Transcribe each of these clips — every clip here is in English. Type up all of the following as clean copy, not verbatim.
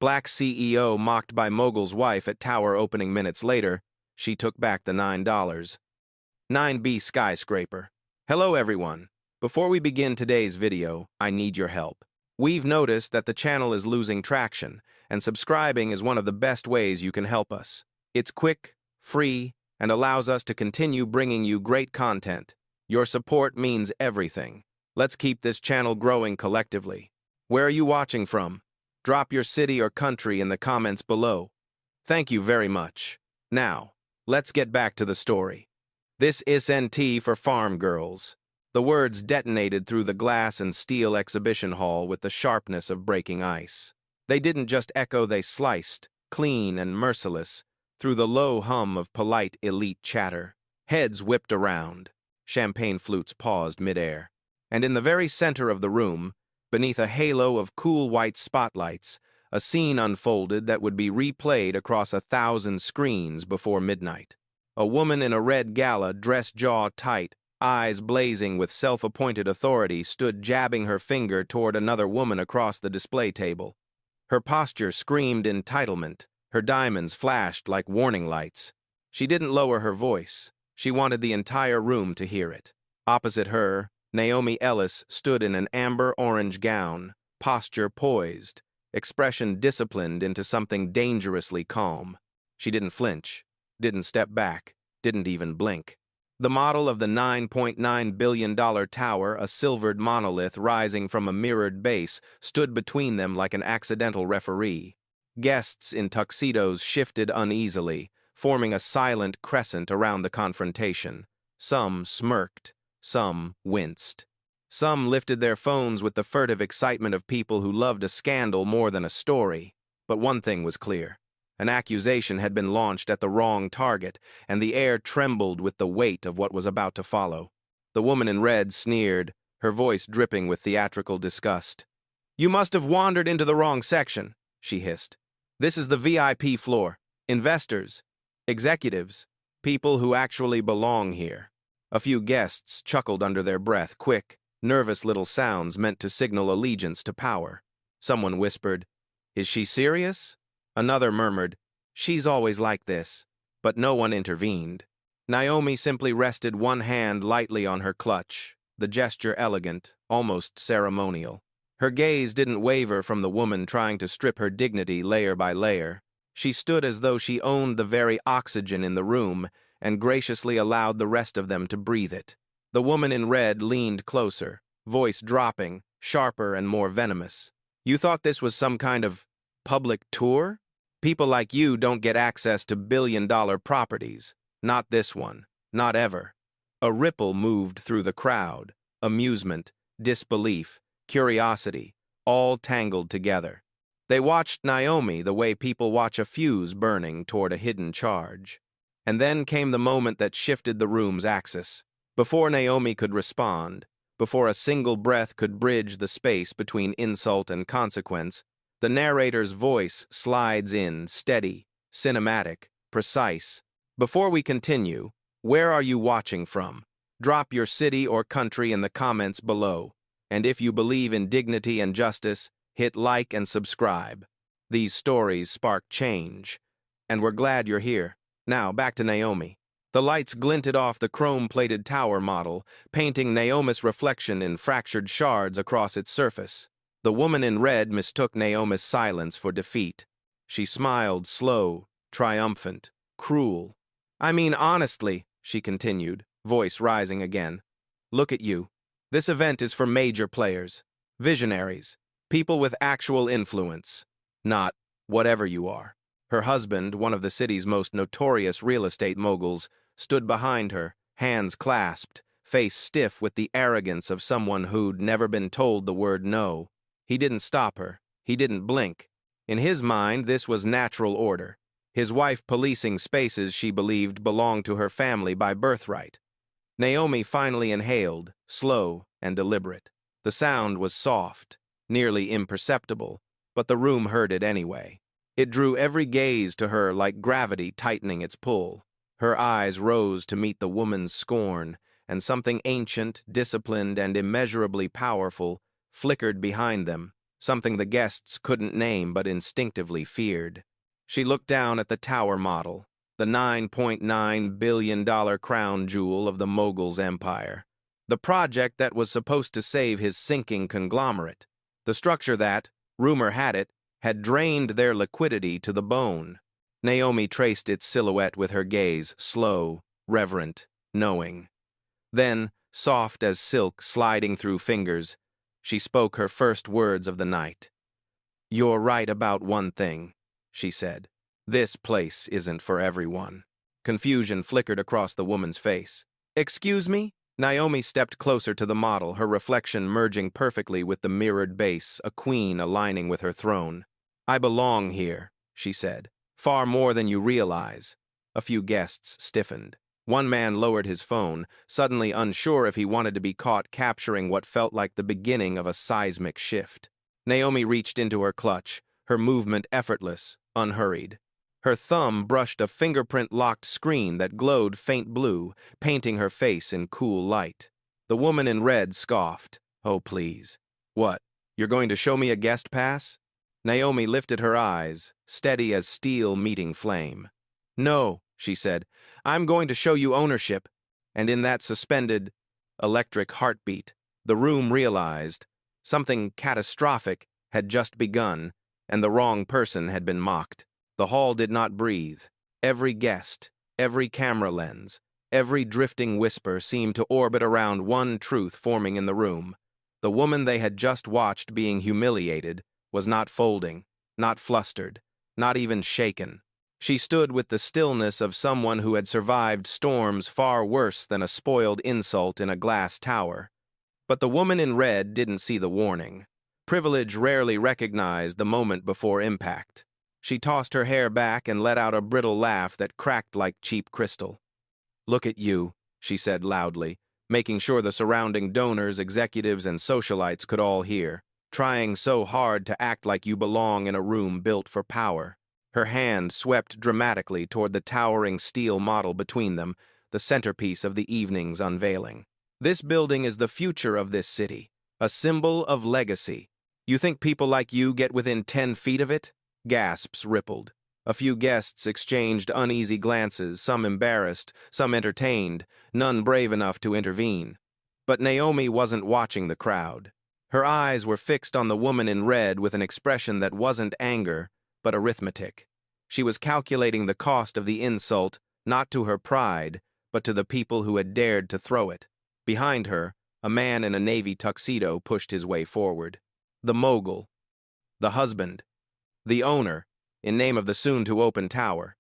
Black CEO mocked by Mogul's wife at tower opening minutes later, she took back the $9. 9B Skyscraper. Hello everyone. Before we begin today's video, I need your help. We've noticed that the channel is losing traction, and subscribing is one of the best ways you can help us. It's quick, free, and allows us to continue bringing you great content. Your support means everything. Let's keep this channel growing collectively. Where are you watching from? Drop your city or country in the comments below. Thank you very much. Now, let's get back to the story. This is NT for Farm Girls. The words detonated through the glass and steel exhibition hall with the sharpness of breaking ice. They didn't just echo, they sliced, clean and merciless, through the low hum of polite elite chatter. Heads whipped around. Champagne flutes paused midair. And in the very center of the room, beneath a halo of cool white spotlights, a scene unfolded that would be replayed across 1,000 screens before midnight. A woman in a red gala, dress jaw tight, eyes blazing with self-appointed authority, stood jabbing her finger toward another woman across the display table. Her posture screamed entitlement. Her diamonds flashed like warning lights. She didn't lower her voice. She wanted the entire room to hear it. Opposite her, Naomi Ellis stood in an amber-orange gown, posture poised, expression disciplined into something dangerously calm. She didn't flinch, didn't step back, didn't even blink. The model of the $9.9 billion tower, a silvered monolith rising from a mirrored base, stood between them like an accidental referee. Guests in tuxedos shifted uneasily, forming a silent crescent around the confrontation. Some smirked. Some winced. Some lifted their phones with the furtive excitement of people who loved a scandal more than a story. But one thing was clear. An accusation had been launched at the wrong target, and the air trembled with the weight of what was about to follow. The woman in red sneered, her voice dripping with theatrical disgust. "You must have wandered into the wrong section," she hissed. "This is the VIP floor. Investors, executives, people who actually belong here." A few guests chuckled under their breath, quick, nervous little sounds meant to signal allegiance to power. Someone whispered, "Is she serious?" Another murmured, "She's always like this." But no one intervened. Naomi simply rested one hand lightly on her clutch, the gesture elegant, almost ceremonial. Her gaze didn't waver from the woman trying to strip her dignity layer by layer. She stood as though she owned the very oxygen in the room, and graciously allowed the rest of them to breathe it. The woman in red leaned closer, voice dropping, sharper and more venomous. "You thought this was some kind of public tour? People like you don't get access to billion-dollar properties. Not this one. Not ever." A ripple moved through the crowd. Amusement, disbelief, curiosity, all tangled together. They watched Naomi the way people watch a fuse burning toward a hidden charge. And then came the moment that shifted the room's axis. Before Naomi could respond, before a single breath could bridge the space between insult and consequence, the narrator's voice slides in, steady, cinematic, precise. "Before we continue, where are you watching from? Drop your city or country in the comments below. And if you believe in dignity and justice, hit like and subscribe. These stories spark change, and we're glad you're here." Now, back to Naomi. The lights glinted off the chrome-plated tower model, painting Naomi's reflection in fractured shards across its surface. The woman in red mistook Naomi's silence for defeat. She smiled, slow, triumphant, cruel. "I mean, honestly," she continued, voice rising again. "Look at you. This event is for major players, visionaries, people with actual influence, not whatever you are." Her husband, one of the city's most notorious real estate moguls, stood behind her, hands clasped, face stiff with the arrogance of someone who'd never been told the word no. He didn't stop her. He didn't blink. In his mind, this was natural order. His wife policing spaces she believed belonged to her family by birthright. Naomi finally inhaled, slow and deliberate. The sound was soft, nearly imperceptible, but the room heard it anyway. It drew every gaze to her like gravity tightening its pull. Her eyes rose to meet the woman's scorn, and something ancient, disciplined, and immeasurably powerful flickered behind them, something the guests couldn't name but instinctively feared. She looked down at the tower model, the $9.9 billion crown jewel of the Mogul's empire. The project that was supposed to save his sinking conglomerate. The structure that, rumor had it, had drained their liquidity to the bone. Naomi traced its silhouette with her gaze, slow, reverent, knowing. Then, soft as silk sliding through fingers, she spoke her first words of the night. "You're right about one thing," she said. "This place isn't for everyone." Confusion flickered across the woman's face. "Excuse me?" Naomi stepped closer to the model, her reflection merging perfectly with the mirrored base, a queen aligning with her throne. "I belong here," she said. "Far more than you realize." A few guests stiffened. One man lowered his phone, suddenly unsure if he wanted to be caught capturing what felt like the beginning of a seismic shift. Naomi reached into her clutch, her movement effortless, unhurried. Her thumb brushed a fingerprint-locked screen that glowed faint blue, painting her face in cool light. The woman in red scoffed. "Oh, please. What, you're going to show me a guest pass?" Naomi lifted her eyes, steady as steel meeting flame. "No," she said, "I'm going to show you ownership." And in that suspended, electric heartbeat, the room realized something catastrophic had just begun, and the wrong person had been mocked. The hall did not breathe. Every guest, every camera lens, every drifting whisper seemed to orbit around one truth forming in the room. The woman they had just watched being humiliated was not folding, not flustered, not even shaken. She stood with the stillness of someone who had survived storms far worse than a spoiled insult in a glass tower. But the woman in red didn't see the warning. Privilege rarely recognized the moment before impact. She tossed her hair back and let out a brittle laugh that cracked like cheap crystal. "Look at you," she said loudly, making sure the surrounding donors, executives, and socialites could all hear, "trying so hard to act like you belong in a room built for power." Her hand swept dramatically toward the towering steel model between them, the centerpiece of the evening's unveiling. "This building is the future of this city, a symbol of legacy. You think people like you get within 10 feet of it?" Gasps rippled. A few guests exchanged uneasy glances, some embarrassed, some entertained, none brave enough to intervene. But Naomi wasn't watching the crowd. Her eyes were fixed on the woman in red with an expression that wasn't anger, but arithmetic. She was calculating the cost of the insult, not to her pride, but to the people who had dared to throw it. Behind her, a man in a navy tuxedo pushed his way forward. The mogul. The husband. The owner, in name of the soon-to-open tower.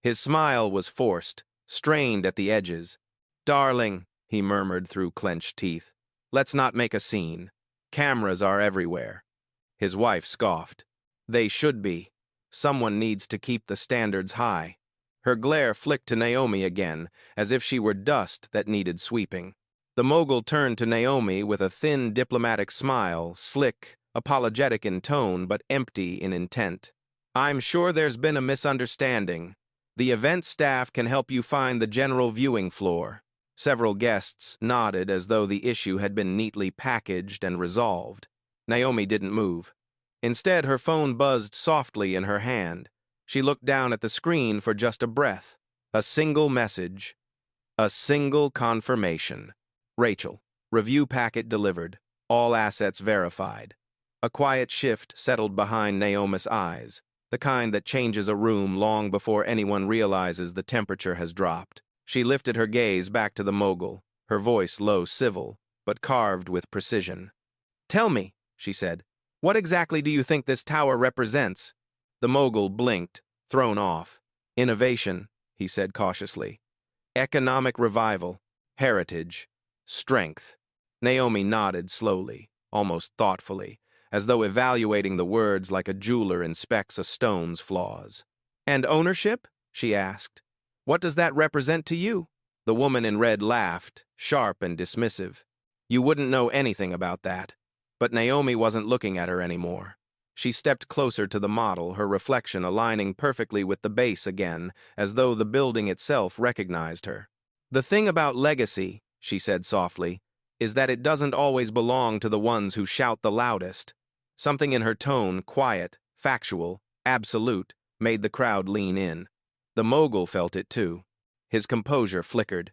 His smile was forced, strained at the edges. "Darling," he murmured through clenched teeth, "let's not make a scene. Cameras are everywhere." His wife scoffed. "They should be. Someone needs to keep the standards high." Her glare flicked to Naomi again, as if she were dust that needed sweeping. The mogul turned to Naomi with a thin diplomatic smile, slick, apologetic in tone but empty in intent. "I'm sure there's been a misunderstanding. The event staff can help you find the general viewing floor." Several guests nodded as though the issue had been neatly packaged and resolved. Naomi didn't move. Instead, her phone buzzed softly in her hand. She looked down at the screen for just a breath. A single message. A single confirmation. "Rachel, review packet delivered. All assets verified." A quiet shift settled behind Naomi's eyes, the kind that changes a room long before anyone realizes the temperature has dropped. She lifted her gaze back to the mogul, her voice low civil, but carved with precision. "Tell me," she said, "what exactly do you think this tower represents?" The mogul blinked, thrown off. "Innovation," he said cautiously. "Economic revival, heritage, strength." Naomi nodded slowly, almost thoughtfully, as though evaluating the words like a jeweler inspects a stone's flaws. "And ownership?" she asked. "What does that represent to you?" The woman in red laughed, sharp and dismissive. "You wouldn't know anything about that." But Naomi wasn't looking at her anymore. She stepped closer to the model, her reflection aligning perfectly with the base again, as though the building itself recognized her. "The thing about legacy," she said softly, "is that it doesn't always belong to the ones who shout the loudest. Something in her tone, quiet, factual, absolute, made the crowd lean in. The mogul felt it too. His composure flickered.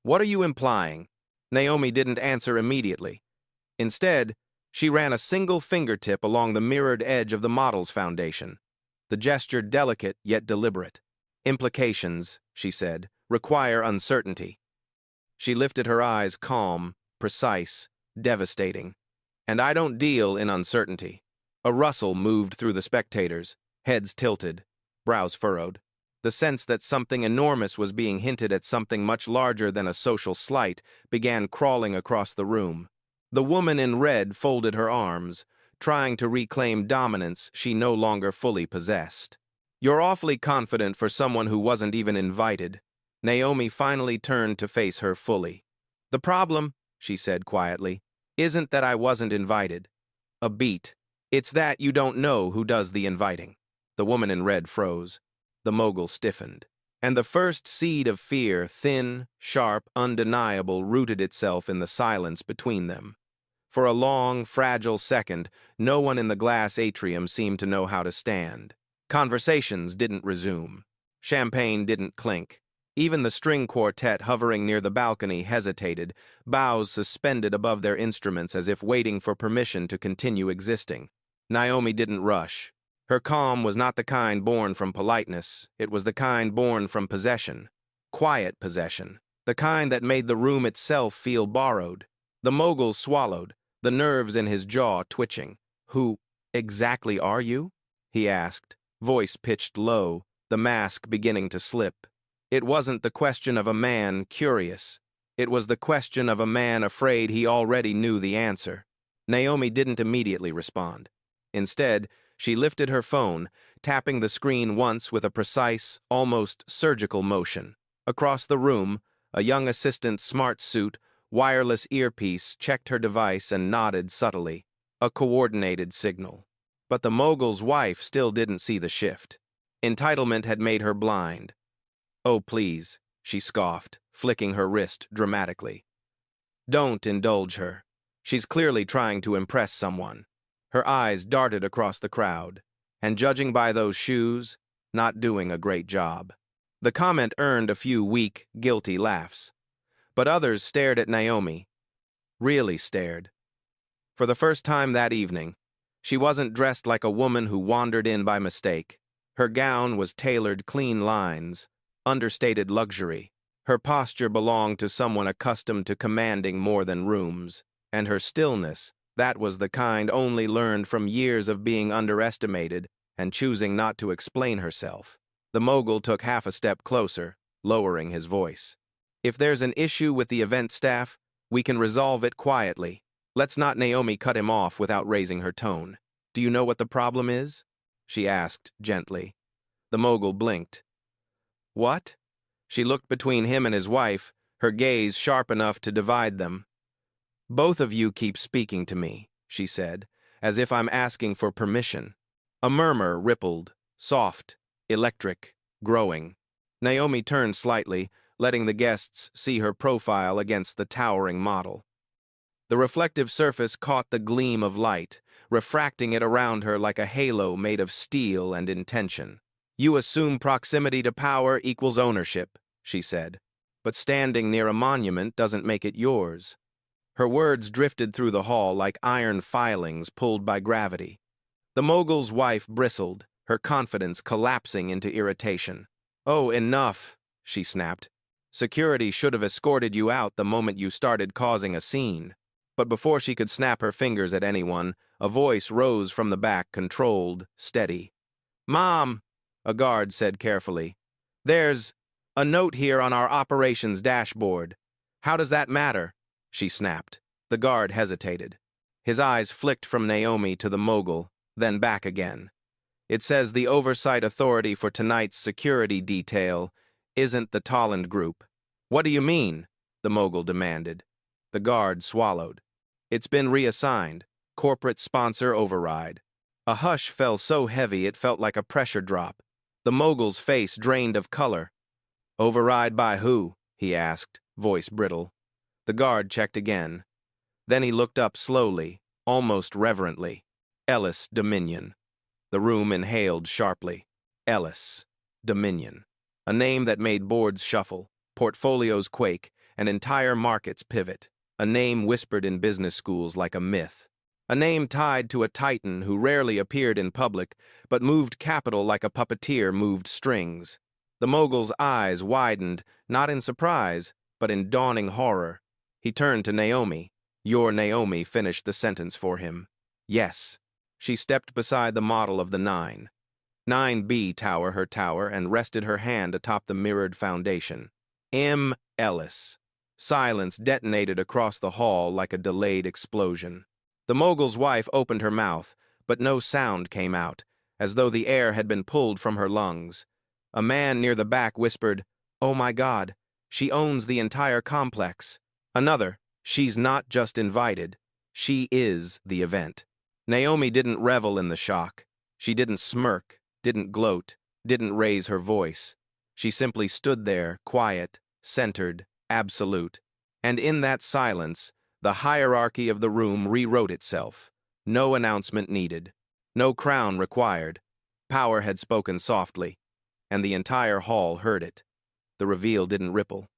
"What are you implying?" Naomi didn't answer immediately. Instead, she ran a single fingertip along the mirrored edge of the model's foundation. The gesture delicate yet deliberate. "Implications," she said, "require uncertainty." She lifted her eyes, calm, precise, devastating. "And I don't deal in uncertainty." A rustle moved through the spectators, heads tilted, brows furrowed. The sense that something enormous was being hinted at, something much larger than a social slight, began crawling across the room. The woman in red folded her arms, trying to reclaim dominance she no longer fully possessed. "You're awfully confident for someone who wasn't even invited." Naomi finally turned to face her fully. "The problem," she said quietly, "isn't that I wasn't invited. A beat. It's that you don't know who does the inviting." The woman in red froze. The mogul stiffened. And the first seed of fear, thin, sharp, undeniable, rooted itself in the silence between them. For a long, fragile second, no one in the glass atrium seemed to know how to stand. Conversations didn't resume. Champagne didn't clink. Even the string quartet hovering near the balcony hesitated, bows suspended above their instruments as if waiting for permission to continue existing. Naomi didn't rush. Her calm was not the kind born from politeness, it was the kind born from possession. Quiet possession. The kind that made the room itself feel borrowed. The mogul swallowed, the nerves in his jaw twitching. "Who exactly are you?" he asked, voice pitched low, the mask beginning to slip. It wasn't the question of a man curious. It was the question of a man afraid he already knew the answer. Naomi didn't immediately respond. Instead, she lifted her phone, tapping the screen once with a precise, almost surgical motion. Across the room, a young assistant's smart suit, wireless earpiece checked her device and nodded subtly. A coordinated signal. But the mogul's wife still didn't see the shift. Entitlement had made her blind. "Oh, please," she scoffed, flicking her wrist dramatically. "Don't indulge her. She's clearly trying to impress someone." Her eyes darted across the crowd, and judging by those shoes, not doing a great job. The comment earned a few weak, guilty laughs. But others stared at Naomi. Really stared. For the first time that evening, she wasn't dressed like a woman who wandered in by mistake. Her gown was tailored clean lines, understated luxury. Her posture belonged to someone accustomed to commanding more than rooms. And her stillness, that was the kind only learned from years of being underestimated and choosing not to explain herself. The mogul took half a step closer, lowering his voice. "If there's an issue with the event staff, we can resolve it quietly. Let's not." Naomi cut him off without raising her tone. "Do you know what the problem is?" she asked gently. The mogul blinked. "What?" She looked between him and his wife, her gaze sharp enough to divide them. "Both of you keep speaking to me," she said, "as if I'm asking for permission." A murmur rippled, soft, electric, growing. Naomi turned slightly, letting the guests see her profile against the towering model. The reflective surface caught the gleam of light, refracting it around her like a halo made of steel and intention. "You assume proximity to power equals ownership," she said, "but standing near a monument doesn't make it yours." Her words drifted through the hall like iron filings pulled by gravity. The mogul's wife bristled, her confidence collapsing into irritation. "Oh, enough," she snapped. "Security should have escorted you out the moment you started causing a scene." But before she could snap her fingers at anyone, a voice rose from the back, controlled, steady. "Mom," a guard said carefully, "there's a note here on our operations dashboard." "How does that matter?" she snapped. The guard hesitated. His eyes flicked from Naomi to the mogul, then back again. "It says the oversight authority for tonight's security detail isn't the Tolland Group." "What do you mean?" the mogul demanded. The guard swallowed. "It's been reassigned. Corporate sponsor override." A hush fell so heavy it felt like a pressure drop. The mogul's face drained of color. "Override by who?" he asked, voice brittle. The guard checked again. Then he looked up slowly, almost reverently. Ellis Dominion. The room inhaled sharply. Ellis Dominion. A name that made boards shuffle, portfolios quake, and entire markets pivot. A name whispered in business schools like a myth. A name tied to a titan who rarely appeared in public, but moved capital like a puppeteer moved strings. The mogul's eyes widened, not in surprise, but in dawning horror. He turned to Naomi. Your Naomi finished the sentence for him. Yes. She stepped beside the model of the 9B tower, her tower, and rested her hand atop the mirrored foundation. M. Ellis. Silence detonated across the hall like a delayed explosion. The mogul's wife opened her mouth, but no sound came out, as though the air had been pulled from her lungs. A man near the back whispered, "Oh my God, she owns the entire complex." Another, "She's not just invited, she is the event." Naomi didn't revel in the shock. She didn't smirk, didn't gloat, didn't raise her voice. She simply stood there, quiet, centered, absolute. And in that silence, the hierarchy of the room rewrote itself. No announcement needed. No crown required. Power had spoken softly, and the entire hall heard it. The reveal didn't ripple.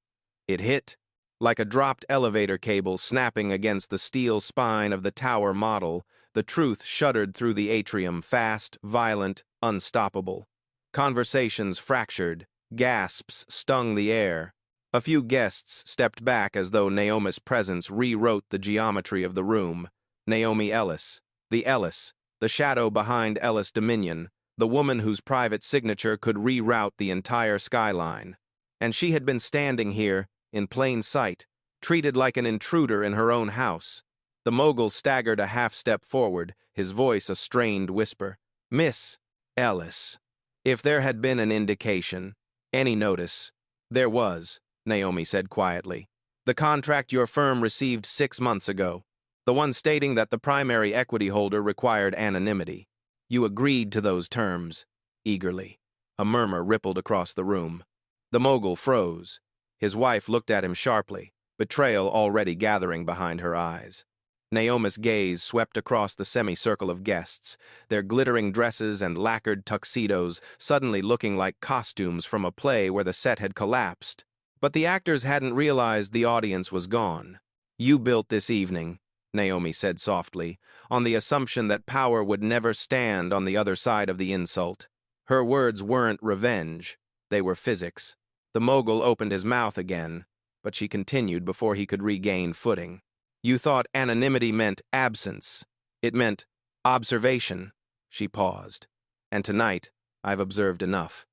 It hit, like a dropped elevator cable snapping against the steel spine of the tower model. The truth shuddered through the atrium, fast, violent, unstoppable. Conversations fractured. Gasps stung the air. A few guests stepped back as though Naomi's presence rewrote the geometry of the room. Naomi Ellis, the shadow behind Ellis Dominion, the woman whose private signature could reroute the entire skyline. And she had been standing here, in plain sight, treated like an intruder in her own house. The mogul staggered a half-step forward, his voice a strained whisper. "Miss Ellis, if there had been an indication, any notice, there was," Naomi said quietly. "The contract your firm received 6 months ago, the one stating that the primary equity holder required anonymity. You agreed to those terms." Eagerly. A murmur rippled across the room. The mogul froze. His wife looked at him sharply, betrayal already gathering behind her eyes. Naomi's gaze swept across the semicircle of guests, their glittering dresses and lacquered tuxedos suddenly looking like costumes from a play where the set had collapsed. But the actors hadn't realized the audience was gone. "You built this evening," Naomi said softly, on the assumption that power would never stand on the other side of the insult. Her words weren't revenge, they were physics. The mogul opened his mouth again, but she continued before he could regain footing. "You thought anonymity meant absence. It meant observation." She paused. "And tonight, I've observed enough."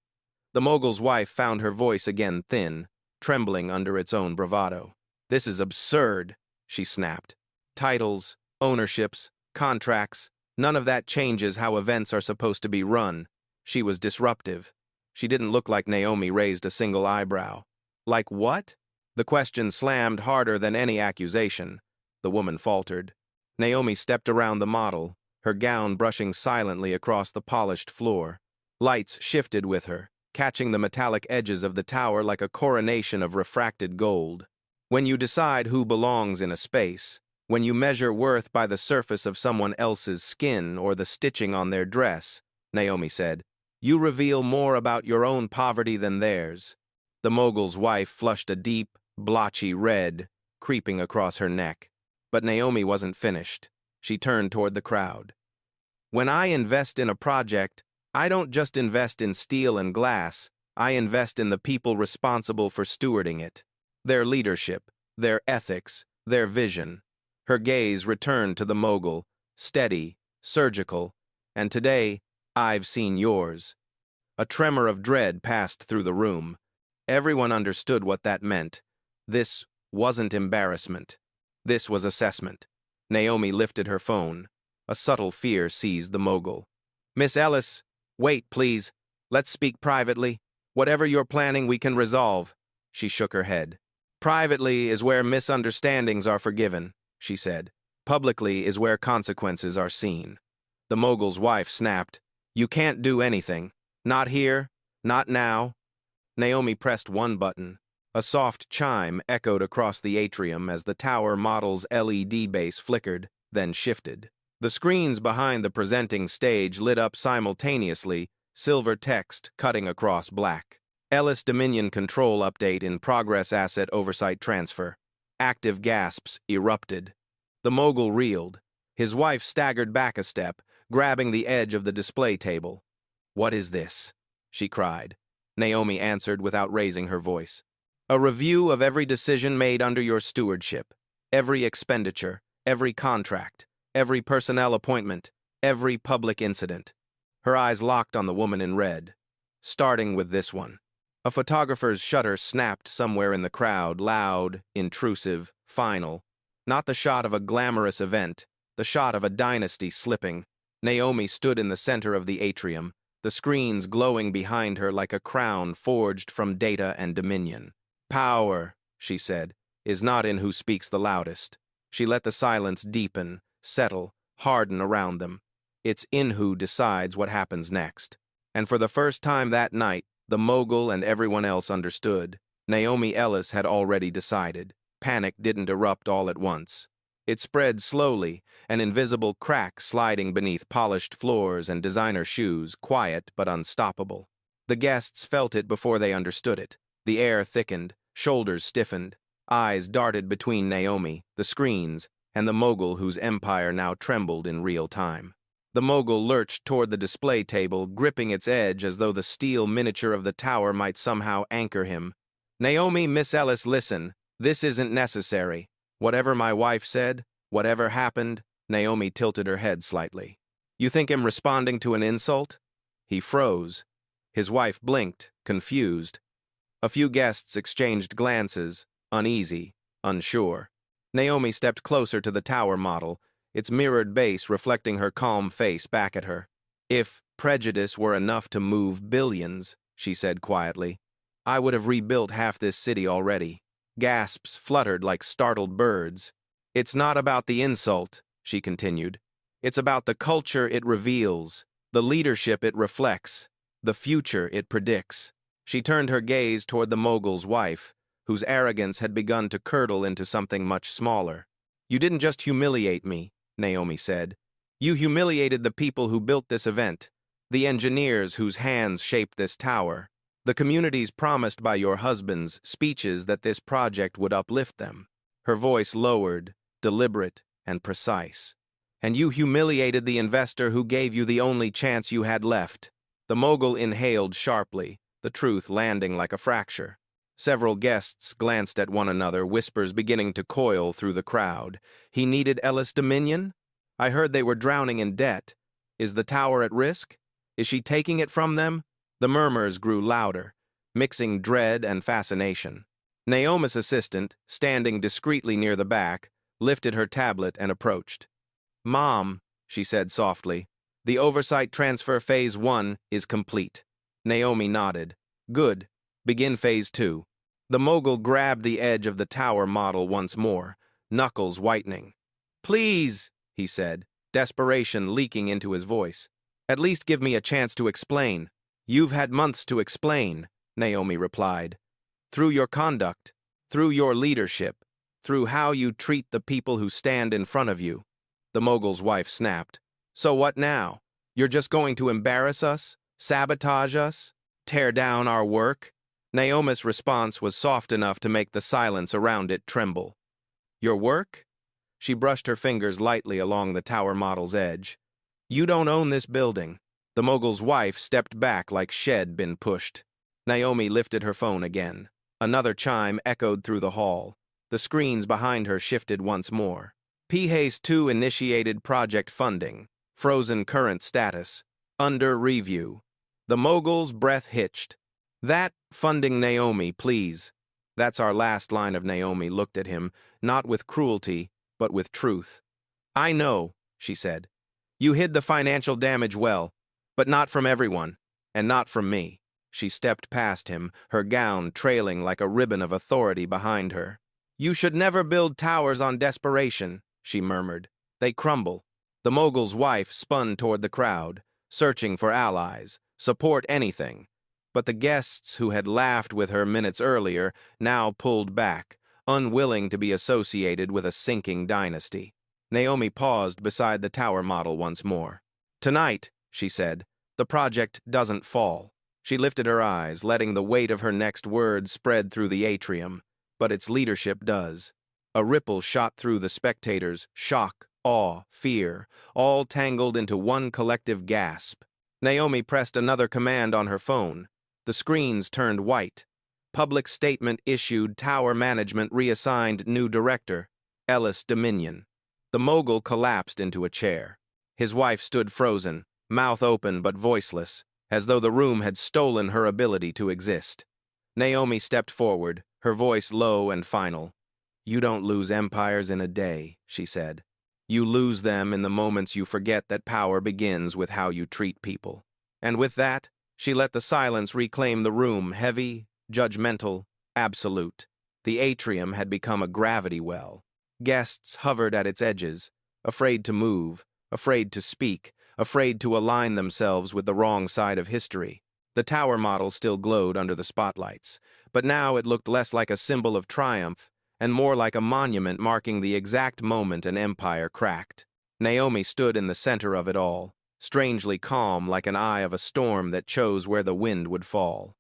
The mogul's wife found her voice again thin, trembling under its own bravado. "This is absurd," she snapped. "Titles, ownerships, contracts, none of that changes how events are supposed to be run." She was disruptive. She didn't look like Naomi raised a single eyebrow. "Like what?" The question slammed harder than any accusation. The woman faltered. Naomi stepped around the model, her gown brushing silently across the polished floor. Lights shifted with her, catching the metallic edges of the tower like a coronation of refracted gold. When you decide who belongs in a space, when you measure worth by the surface of someone else's skin or the stitching on their dress, Naomi said, you reveal more about your own poverty than theirs. The mogul's wife flushed a deep, blotchy red, creeping across her neck. But Naomi wasn't finished. She turned toward the crowd. "When I invest in a project, I don't just invest in steel and glass, I invest in the people responsible for stewarding it. Their leadership, their ethics, their vision." Her gaze returned to the mogul, steady, surgical, and today, "I've seen yours." A tremor of dread passed through the room. Everyone understood what that meant. This wasn't embarrassment. This was assessment. Naomi lifted her phone. A subtle fear seized the mogul. "Miss Ellis, wait, please. Let's speak privately. Whatever you're planning, we can resolve." She shook her head. "Privately is where misunderstandings are forgiven," she said. "Publicly is where consequences are seen." The mogul's wife snapped. "You can't do anything. Not here, not now." Naomi pressed one button. A soft chime echoed across the atrium as the tower model's LED base flickered, then shifted. The screens behind the presenting stage lit up simultaneously, silver text cutting across black. Ellis Dominion Control Update in Progress Asset Oversight Transfer. Active gasps erupted. The mogul reeled. His wife staggered back a step, grabbing the edge of the display table. "What is this?" she cried. Naomi answered without raising her voice. "A review of every decision made under your stewardship. Every expenditure, every contract, every personnel appointment, every public incident." Her eyes locked on the woman in red. "Starting with this one." A photographer's shutter snapped somewhere in the crowd, loud, intrusive, final. Not the shot of a glamorous event, the shot of a dynasty slipping. Naomi stood in the center of the atrium, the screens glowing behind her like a crown forged from data and dominion. "Power," she said, "is not in who speaks the loudest." She let the silence deepen, settle, harden around them. It's in who decides what happens next. And for the first time that night, the mogul and everyone else understood. Naomi Ellis had already decided. Panic didn't erupt all at once. It spread slowly, an invisible crack sliding beneath polished floors and designer shoes, quiet but unstoppable. The guests felt it before they understood it. The air thickened, shoulders stiffened, eyes darted between Naomi, the screens, and the mogul whose empire now trembled in real time. The mogul lurched toward the display table, gripping its edge as though the steel miniature of the tower might somehow anchor him. "Naomi, Miss Ellis, listen. This isn't necessary. Whatever my wife said, whatever happened," Naomi tilted her head slightly. "You think I'm responding to an insult?" He froze. His wife blinked, confused. A few guests exchanged glances, uneasy, unsure. Naomi stepped closer to the tower model, its mirrored base reflecting her calm face back at her. "If prejudice were enough to move billions," she said quietly, "I would have rebuilt half this city already." Gasps fluttered like startled birds. "It's not about the insult," she continued. "It's about the culture it reveals, the leadership it reflects, the future it predicts." She turned her gaze toward the mogul's wife, whose arrogance had begun to curdle into something much smaller. "You didn't just humiliate me," Naomi said. "You humiliated the people who built this event, the engineers whose hands shaped this tower, the communities promised by your husband's speeches that this project would uplift them." Her voice lowered, deliberate and precise. "And you humiliated the investor who gave you the only chance you had left." The mogul inhaled sharply, the truth landing like a fracture. Several guests glanced at one another, whispers beginning to coil through the crowd. "He needed Ellis Dominion? I heard they were drowning in debt. Is the tower at risk? Is she taking it from them?" The murmurs grew louder, mixing dread and fascination. Naomi's assistant, standing discreetly near the back, lifted her tablet and approached. "Mom," she said softly, "the oversight transfer phase 1 is complete." Naomi nodded. "Good. Begin phase 2. The mogul grabbed the edge of the tower model once more, knuckles whitening. "Please," he said, desperation leaking into his voice. "At least give me a chance to explain." "You've had months to explain," Naomi replied. "Through your conduct, through your leadership, through how you treat the people who stand in front of you." The mogul's wife snapped. "So what now? You're just going to embarrass us? Sabotage us? Tear down our work?" Naomi's response was soft enough to make the silence around it tremble. "Your work?" She brushed her fingers lightly along the tower model's edge. "You don't own this building." The mogul's wife stepped back like shed been pushed. Naomi lifted her phone again. Another chime echoed through the hall. The screens behind her shifted once more. PHASE 2 initiated project funding. Frozen current status. Under review. The mogul's breath hitched. "That funding, Naomi, please." That's our last line of Naomi looked at him, not with cruelty, but with truth. "I know," she said. "You hid the financial damage well, but not from everyone, and not from me." She stepped past him, her gown trailing like a ribbon of authority behind her. "You should never build towers on desperation," she murmured. "They crumble." The mogul's wife spun toward the crowd, searching for allies, support, anything. But the guests who had laughed with her minutes earlier now pulled back, unwilling to be associated with a sinking dynasty. Naomi paused beside the tower model once more. Tonight, she said, the project doesn't fall. She lifted her eyes, letting the weight of her next words spread through the atrium, but its leadership does. A ripple shot through the spectators, shock, awe, fear, all tangled into one collective gasp. Naomi pressed another command on her phone. The screens turned white. Public statement issued, tower management reassigned new director, Ellis Dominion. The mogul collapsed into a chair. His wife stood frozen, mouth open but voiceless, as though the room had stolen her ability to exist. Naomi stepped forward, her voice low and final. "You don't lose empires in a day," she said. "You lose them in the moments you forget that power begins with how you treat people." And with that, she let the silence reclaim the room, heavy, judgmental, absolute. The atrium had become a gravity well. Guests hovered at its edges, afraid to move, afraid to speak, afraid to align themselves with the wrong side of history. The tower model still glowed under the spotlights, but now it looked less like a symbol of triumph and more like a monument marking the exact moment an empire cracked. Naomi stood in the center of it all, strangely calm like an eye of a storm that chose where the wind would fall.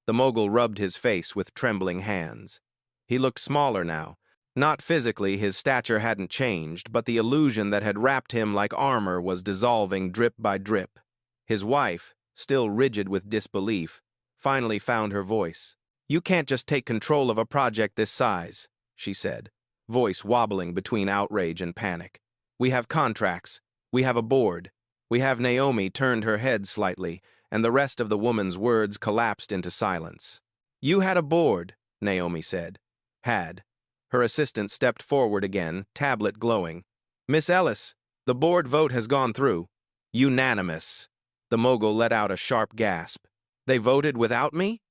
The mogul rubbed his face with trembling hands. He looked smaller now. Not physically, his stature hadn't changed, but the illusion that had wrapped him like armor was dissolving drip by drip. His wife, still rigid with disbelief, finally found her voice. "You can't just take control of a project this size," she said, voice wobbling between outrage and panic. "We have contracts. We have a board." Naomi turned her head slightly, and the rest of the woman's words collapsed into silence. "You had a board," Naomi said. "Had." Her assistant stepped forward again, tablet glowing. "Miss Ellis, the board vote has gone through." "Unanimous." The mogul let out a sharp gasp. "They voted without me?"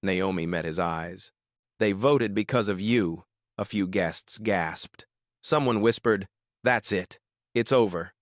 Naomi met his eyes. "They voted because of you," a few guests gasped. Someone whispered, "That's it. It's over."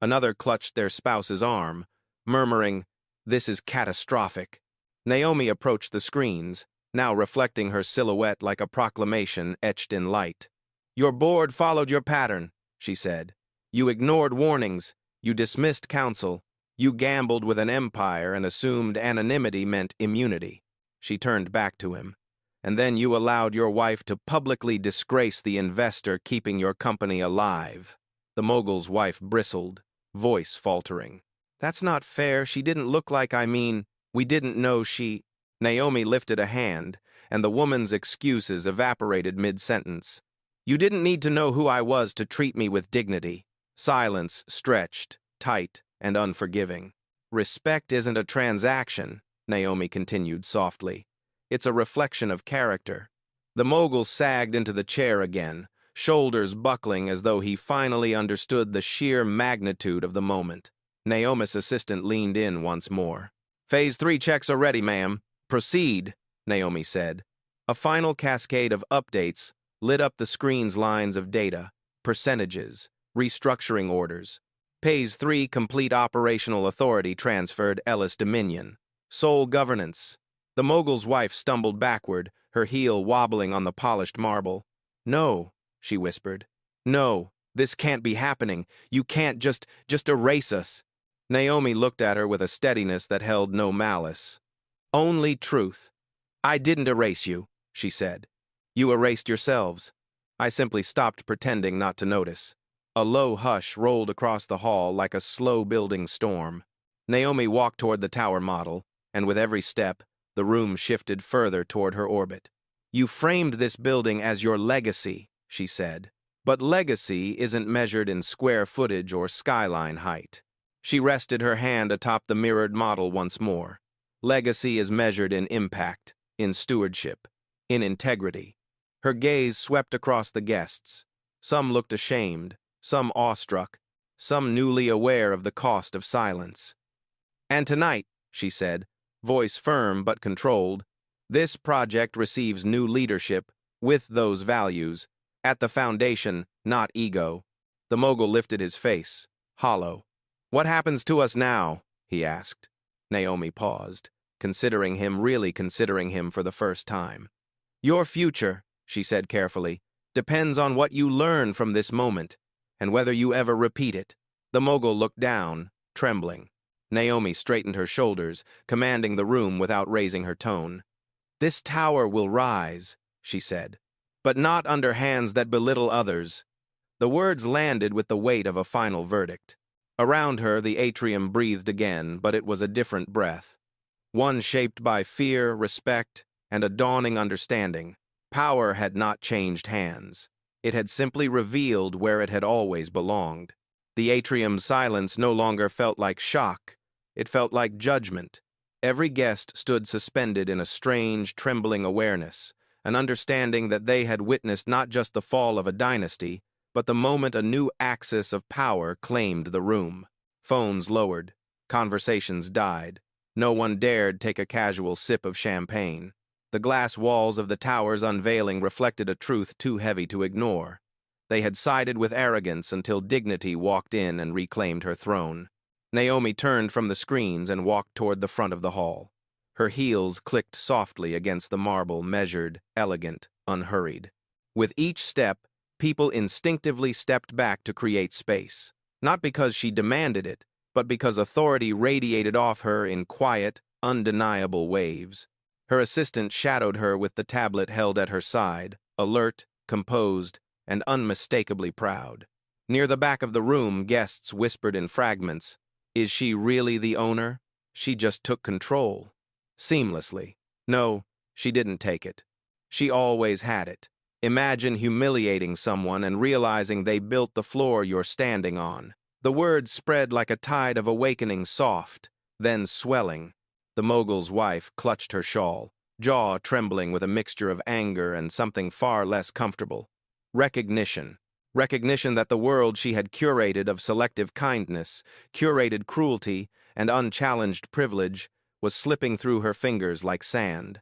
Another clutched their spouse's arm, murmuring, "This is catastrophic." Naomi approached the screens, now reflecting her silhouette like a proclamation etched in light. "Your board followed your pattern," she said. "You ignored warnings. You dismissed counsel. You gambled with an empire and assumed anonymity meant immunity." She turned back to him. "And then you allowed your wife to publicly disgrace the investor keeping your company alive." The mogul's wife bristled, voice faltering. "That's not fair. She didn't look like we didn't know she—" Naomi lifted a hand, and the woman's excuses evaporated mid-sentence. "You didn't need to know who I was to treat me with dignity." Silence stretched, tight, and unforgiving. "Respect isn't a transaction," Naomi continued softly. "It's a reflection of character." The mogul sagged into the chair again, shoulders buckling as though he finally understood the sheer magnitude of the moment. Naomi's assistant leaned in once more. "Phase 3 checks are ready, ma'am. Proceed," Naomi said. A final cascade of updates lit up the screen's lines of data, percentages, restructuring orders. Phase 3 complete operational authority transferred Ellis Dominion. Sole governance. The mogul's wife stumbled backward, her heel wobbling on the polished marble. "No," she whispered. "No, this can't be happening. You can't just erase us." Naomi looked at her with a steadiness that held no malice. "Only truth. I didn't erase you," she said. "You erased yourselves." I simply stopped pretending not to notice. A low hush rolled across the hall like a slow-building storm. Naomi walked toward the tower model, and with every step, the room shifted further toward her orbit. "You framed this building as your legacy," she said. "But legacy isn't measured in square footage or skyline height." She rested her hand atop the mirrored model once more. "Legacy is measured in impact, in stewardship, in integrity." Her gaze swept across the guests. Some looked ashamed, some awestruck, some newly aware of the cost of silence. "And tonight," she said, voice firm but controlled, "this project receives new leadership with those values, at the foundation, not ego." The mogul lifted his face, hollow. "What happens to us now?" he asked. Naomi paused, considering him for the first time. "Your future," she said carefully, "depends on what you learn from this moment. and whether you ever repeat it." The mogul looked down, trembling. Naomi straightened her shoulders, commanding the room without raising her tone. "This tower will rise," she said, "but not under hands that belittle others." The words landed with the weight of a final verdict. Around her, the atrium breathed again, but it was a different breath. One shaped by fear, respect, and a dawning understanding. Power had not changed hands. It had simply revealed where it had always belonged. The atrium's silence no longer felt like shock. It felt like judgment. Every guest stood suspended in a strange, trembling awareness, an understanding that they had witnessed not just the fall of a dynasty, but the moment a new axis of power claimed the room. Phones lowered. Conversations died. No one dared take a casual sip of champagne. The glass walls of the tower's unveiling reflected a truth too heavy to ignore. They had sided with arrogance until dignity walked in and reclaimed her throne. Naomi turned from the screens and walked toward the front of the hall. Her heels clicked softly against the marble, measured, elegant, unhurried. With each step, people instinctively stepped back to create space, not because she demanded it, but because authority radiated off her in quiet, undeniable waves. Her assistant shadowed her with the tablet held at her side, alert, composed, and unmistakably proud. Near the back of the room, guests whispered in fragments, "Is she really the owner? She just took control." Seamlessly. No, she didn't take it. She always had it. Imagine humiliating someone and realizing they built the floor you're standing on. The words spread like a tide of awakening, soft, then swelling. The mogul's wife clutched her shawl, jaw trembling with a mixture of anger and something far less comfortable. Recognition. Recognition that the world she had curated of selective kindness, curated cruelty, and unchallenged privilege was slipping through her fingers like sand.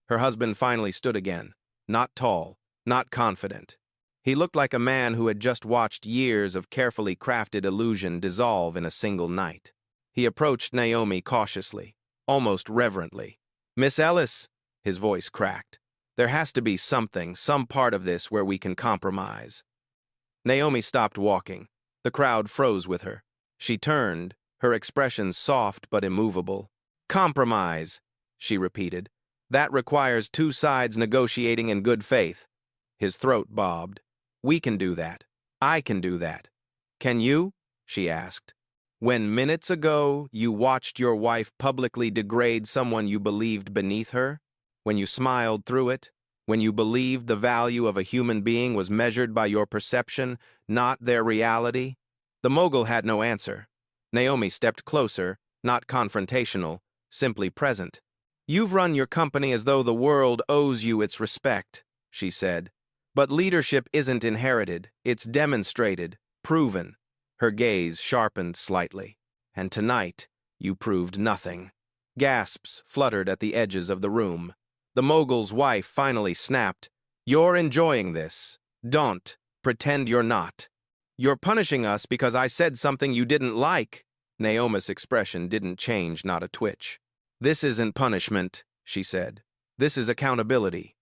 Her husband finally stood again, not tall, not confident. He looked like a man who had just watched years of carefully crafted illusion dissolve in a single night. He approached Naomi cautiously, almost reverently. "Miss Ellis," his voice cracked. "There has to be something, some part of this where we can compromise." Naomi stopped walking. The crowd froze with her. She turned, her expression soft but immovable. "Compromise," she repeated. "That requires two sides negotiating in good faith." His throat bobbed. "We can do that. I can do that." "Can you?" she asked. "When minutes ago you watched your wife publicly degrade someone you believed beneath her? When you smiled through it? When you believed the value of a human being was measured by your perception, not their reality?" The mogul had no answer. Naomi stepped closer, not confrontational, simply present. "You've run your company as though the world owes you its respect," she said. "But leadership isn't inherited, it's demonstrated, proven." Her gaze sharpened slightly. "And tonight, you proved nothing." Gasps fluttered at the edges of the room. The mogul's wife finally snapped, "You're enjoying this. Don't pretend you're not. You're punishing us because I said something you didn't like." Naomi's expression didn't change, not a twitch. "This isn't punishment," she said. "This is accountability."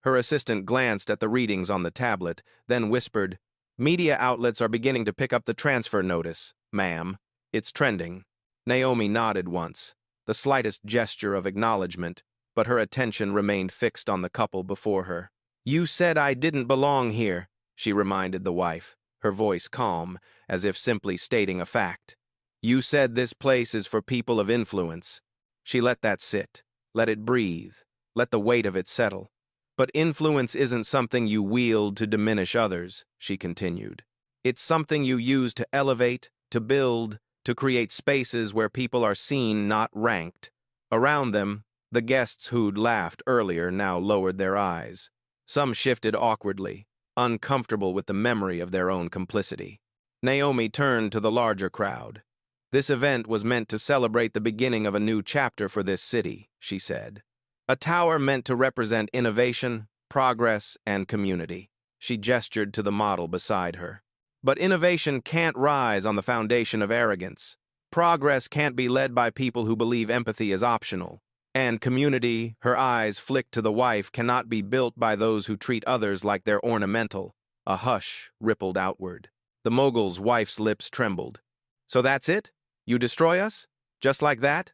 Her assistant glanced at the readings on the tablet, then whispered, "Media outlets are beginning to pick up the transfer notice, ma'am. It's trending." Naomi nodded once, the slightest gesture of acknowledgement, but her attention remained fixed on the couple before her. "You said I didn't belong here," she reminded the wife, her voice calm, as if simply stating a fact. "You said this place is for people of influence." She let that sit, let it breathe, let the weight of it settle. "But influence isn't something you wield to diminish others," she continued. "It's something you use to elevate, to build, to create spaces where people are seen, not ranked." Around them, the guests who'd laughed earlier now lowered their eyes. Some shifted awkwardly, uncomfortable with the memory of their own complicity. Naomi turned to the larger crowd. "This event was meant to celebrate the beginning of a new chapter for this city," she said. "A tower meant to represent innovation, progress, and community." She gestured to the model beside her. "But innovation can't rise on the foundation of arrogance. Progress can't be led by people who believe empathy is optional. And community," her eyes flicked to the wife, "cannot be built by those who treat others like they're ornamental." A hush rippled outward. The mogul's wife's lips trembled. So that's it? You destroy us? Just like that?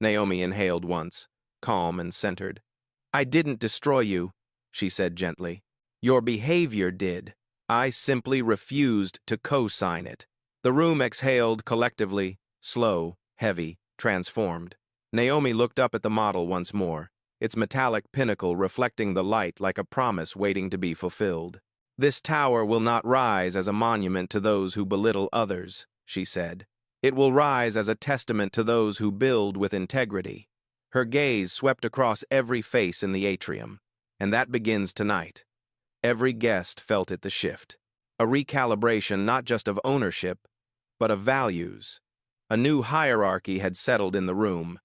Naomi inhaled once, calm and centered. I didn't destroy you, she said gently. Your behavior did. I simply refused to co-sign it. The room exhaled collectively, slow, heavy, transformed. Naomi looked up at the model once more, its metallic pinnacle reflecting the light like a promise waiting to be fulfilled. This tower will not rise as a monument to those who belittle others, she said. It will rise as a testament to those who build with integrity. Her gaze swept across every face in the atrium, and that begins tonight. Every guest felt it the shift. A recalibration not just of ownership, but of values. A new hierarchy had settled in the room,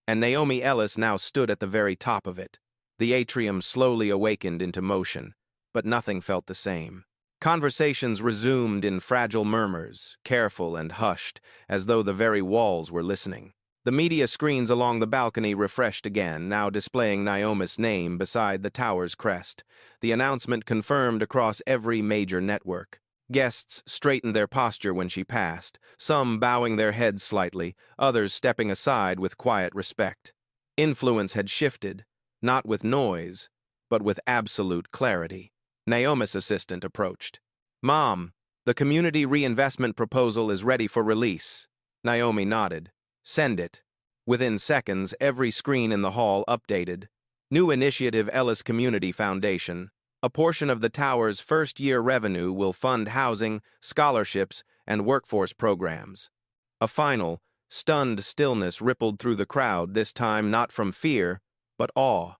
and Naomi Ellis now stood at the very top of it. The atrium slowly awakened into motion, but nothing felt the same. Conversations resumed in fragile murmurs, careful and hushed, as though the very walls were listening. The media screens along the balcony refreshed again, now displaying Naomi's name beside the tower's crest. The announcement confirmed across every major network. Guests straightened their posture when she passed, some bowing their heads slightly, others stepping aside with quiet respect. Influence had shifted, not with noise, but with absolute clarity. Naomi's assistant approached. Mom, the community reinvestment proposal is ready for release. Naomi nodded. Send it. Within seconds, every screen in the hall updated. New initiative Ellis Community Foundation. A portion of the tower's first-year revenue will fund housing, scholarships, and workforce programs. A final, stunned stillness rippled through the crowd, this time not from fear, but awe.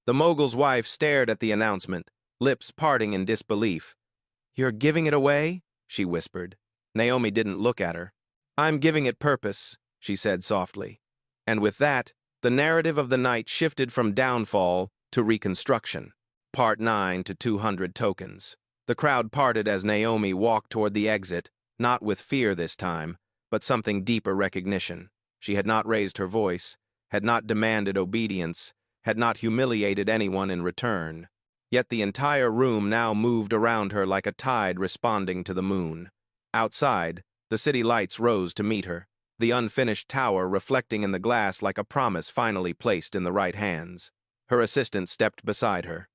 The mogul's wife stared at the announcement, lips parting in disbelief. You're giving it away? She whispered. Naomi didn't look at her. I'm giving it purpose, she said softly. And with that, the narrative of the night shifted from downfall to reconstruction. Part 9 to 200 tokens. The crowd parted as Naomi walked toward the exit, not with fear this time, but something deeper recognition. She had not raised her voice, had not demanded obedience, had not humiliated anyone in return. Yet the entire room now moved around her like a tide responding to the moon. Outside, the city lights rose to meet her, the unfinished tower reflecting in the glass like a promise finally placed in the right hands. Her assistant stepped beside her.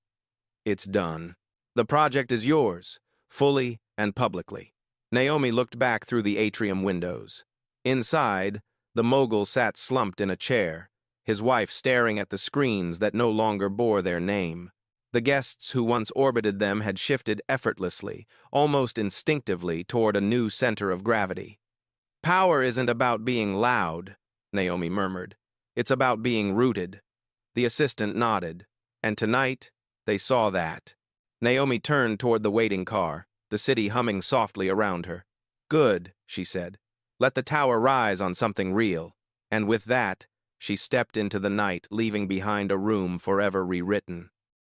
It's done. The project is yours, fully and publicly. Naomi looked back through the atrium windows. Inside, the mogul sat slumped in a chair, his wife staring at the screens that no longer bore their name. The guests who once orbited them had shifted effortlessly, almost instinctively, toward a new center of gravity. Power isn't about being loud, Naomi murmured. It's about being rooted. The assistant nodded, and tonight, they saw that. Naomi turned toward the waiting car, the city humming softly around her. Good, she said. Let the tower rise on something real. And with that, she stepped into the night, leaving behind a room forever rewritten.